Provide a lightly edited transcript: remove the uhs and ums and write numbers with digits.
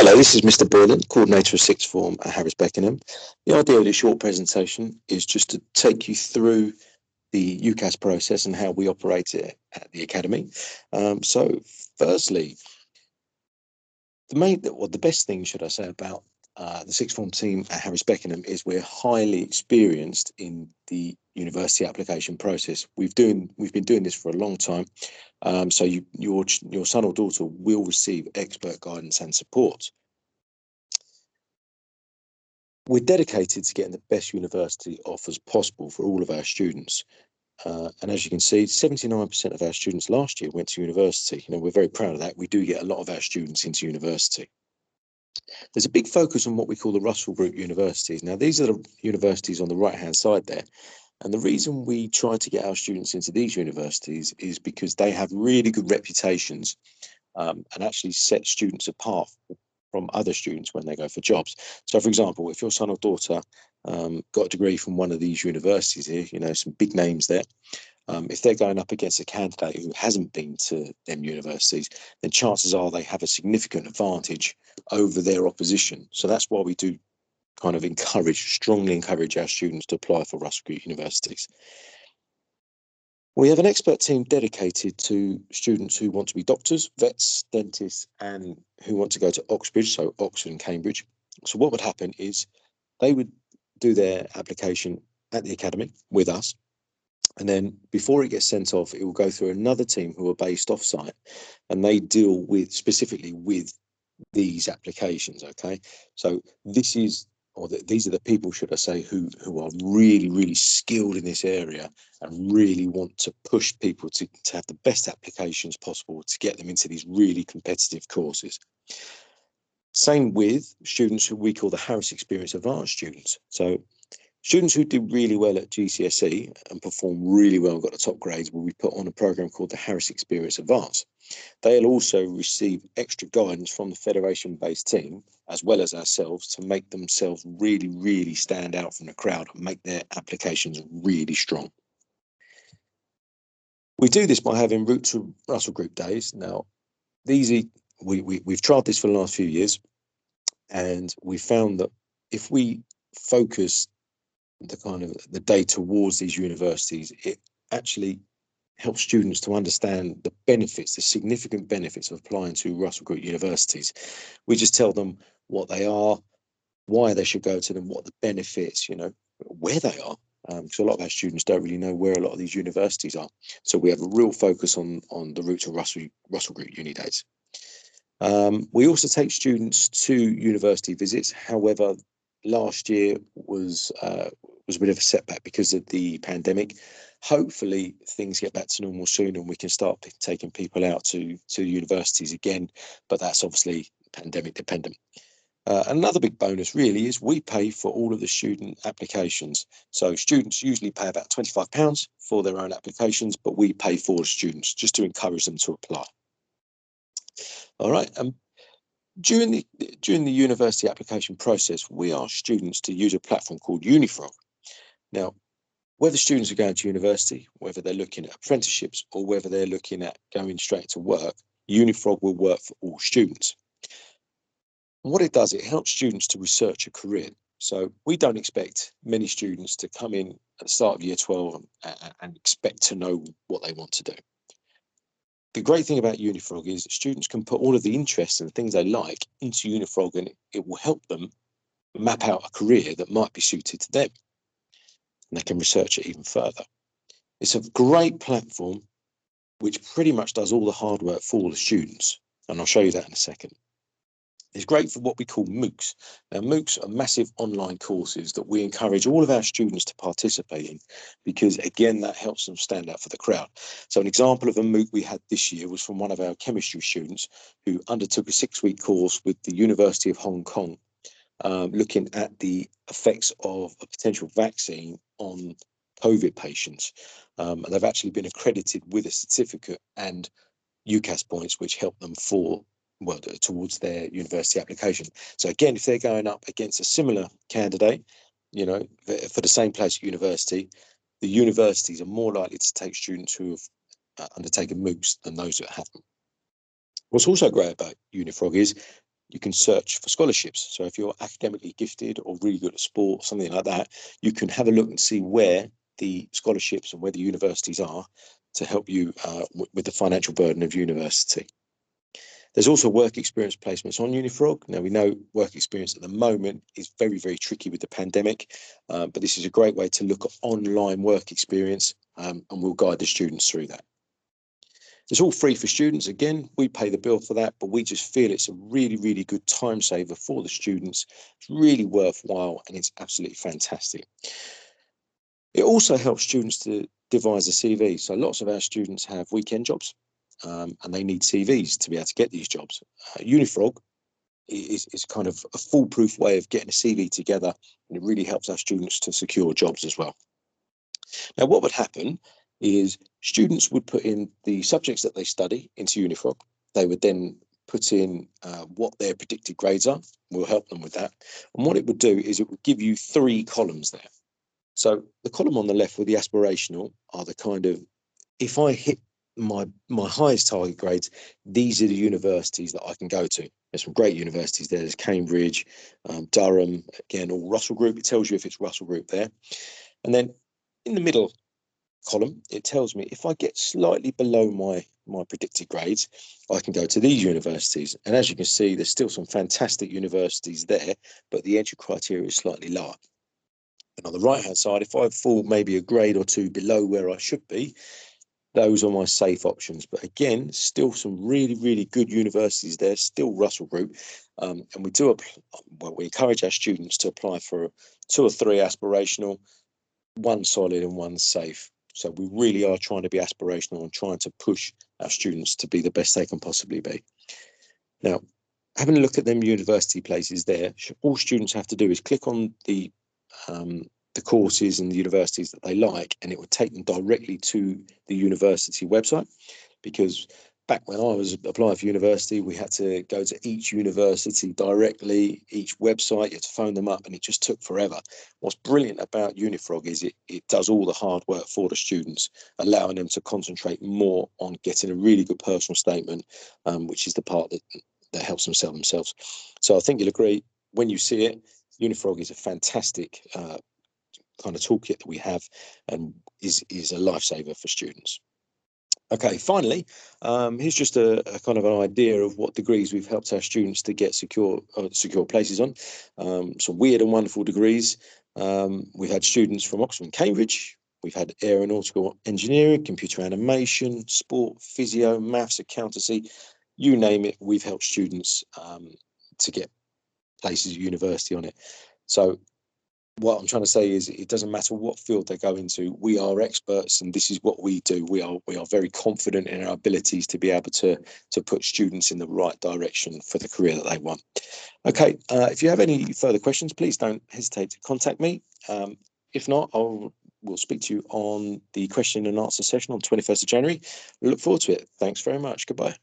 Hello, this is Mr. Boylan, Coordinator of Sixth Form at Harris Beckenham. The idea of this short presentation is just to take you through the UCAS process and how we operate it at the Academy. Firstly, the best thing, should I say, about the Sixth Form team at Harris Beckenham is we're highly experienced in the university application process. We've been doing this for a long time, so your son or daughter will receive expert guidance and support. We're dedicated to getting the best university offers possible for all of our students. And as you can see, 79% of our students last year went to university. We're very proud of that. We do get a lot of our students into university. There's a big focus on what we call the Russell Group universities. Now, these are the universities on the right-hand side there. And the reason we try to get our students into these universities is because they have really good reputations and actually set students apart from other students when they go for jobs. So, for example, if your son or daughter got a degree from one of these universities here, some big names there, if they're going up against a candidate who hasn't been to them universities, then chances are they have a significant advantage over their opposition. So that's why we do kind of strongly encourage our students to apply for Russell Group universities. We have an expert team dedicated to students who want to be doctors, vets, dentists, and who want to go to Oxbridge, so Oxford and Cambridge. So what would happen is they would do their application at the Academy with us. And then before it gets sent off, it will go through another team who are based off-site, and they deal specifically with these applications, okay? So these are the people, should I say, who are really, really skilled in this area and really want to push people to have the best applications possible to get them into these really competitive courses. Same with students who we call the Harris Experience Advanced students. So students who do really well at GCSE and perform really well and got the top grades will be put on a program called the Harris Experience Advanced. They'll also receive extra guidance from the federation-based team, as well as ourselves, to make themselves really, really stand out from the crowd and make their applications really strong. We do this by having Route to Russell Group days. Now, we've tried this for the last few years, and we found that if we focus the day towards these universities, it actually helps students to understand the significant benefits of applying to Russell Group universities. We just tell them what they are, why they should go to them, what the benefits, where they are. Because a lot of our students don't really know where a lot of these universities are. So we have a real focus on the route to Russell Group uni days. We also take students to university visits. However, last year was a bit of a setback because of the pandemic. Hopefully things get back to normal soon and we can start taking people out to universities again, but that's obviously pandemic dependent. Another big bonus really is we pay for all of the student applications. So students usually pay about £25 for their own applications, but we pay for the students just to encourage them to apply. All right. During the university application process, we ask students to use a platform called Unifrog. Now, whether students are going to university, whether they're looking at apprenticeships, or whether they're looking at going straight to work, Unifrog will work for all students. And what it does, it helps students to research a career. So we don't expect many students to come in at the start of year 12 and expect to know what they want to do. The great thing about Unifrog is that students can put all of the interests and things they like into Unifrog, and it will help them map out a career that might be suited to them. And they can research it even further. It's a great platform which pretty much does all the hard work for the students. And I'll show you that in a second. It's great for what we call MOOCs. Now, MOOCs are massive online courses that we encourage all of our students to participate in because, again, that helps them stand out for the crowd. So an example of a MOOC we had this year was from one of our chemistry students who undertook a 6-week course with the University of Hong Kong, looking at the effects of a potential vaccine on COVID patients. And they've actually been accredited with a certificate and UCAS points, which help them towards their university application. So again, if they're going up against a similar candidate, for the same place at university, the universities are more likely to take students who have undertaken MOOCs than those that haven't. What's also great about Unifrog is you can search for scholarships. So if you're academically gifted or really good at sport, something like that, you can have a look and see where the scholarships and where the universities are to help you with the financial burden of university. There's also work experience placements on Unifrog. Now, we know work experience at the moment is very, very tricky with the pandemic, but this is a great way to look at online work experience, and we'll guide the students through that. It's all free for students. Again, we pay the bill for that, but we just feel it's a really, really good time saver for the students. It's really worthwhile, and it's absolutely fantastic. It also helps students to devise a CV. So lots of our students have weekend jobs, and they need CVs to be able to get these jobs. Unifrog is kind of a foolproof way of getting a CV together, and it really helps our students to secure jobs as well. Now, what would happen is students would put in the subjects that they study into Unifrog. They would then put in what their predicted grades are. We'll help them with that. And what it would do is it would give you 3 columns there. So the column on the left with the aspirational are the kind of, if I hit my highest target grades, these are the universities that I can go to. There's some great universities there. There's Cambridge, Durham, again, all Russell Group. It tells you if it's Russell Group there. And then in the middle column, it tells me if I get slightly below my predicted grades, I can go to these universities. And as you can see, there's still some fantastic universities there, but the entry criteria is slightly lower. And on the right hand side, if I fall maybe a grade or 2 below where I should be, those are my safe options. But again, still some really, really good universities there, still Russell Group. And we encourage our students to apply for 2 or 3 aspirational, 1 solid and 1 safe. So we really are trying to be aspirational and trying to push our students to be the best they can possibly be. Now, having a look at them university places there, all students have to do is click on the courses and the universities that they like, and it would take them directly to the university website. Because back when I was applying for university, we had to go to each university directly, each website, you had to phone them up, and it just took forever. What's brilliant about Unifrog is it does all the hard work for the students, allowing them to concentrate more on getting a really good personal statement, which is the part that helps them sell themselves. So I think you'll agree, when you see it, Unifrog is a fantastic kind of toolkit that we have, and is a lifesaver for students. Okay, finally, here's just a kind of an idea of what degrees we've helped our students to get secure places on. Some weird and wonderful degrees. We've had students from Oxford and Cambridge. We've had aeronautical engineering, computer animation, sport, physio, maths, accountancy, you name it. We've helped students to get places at university on it. So what I'm trying to say is, it doesn't matter what field they go into, we are experts, and this is what we do. We are very confident in our abilities to be able to put students in the right direction for the career that they want. Okay, if you have any further questions, please don't hesitate to contact me. If not, we'll speak to you on the question and answer session on 21st of January. We look forward to it. Thanks very much. Goodbye.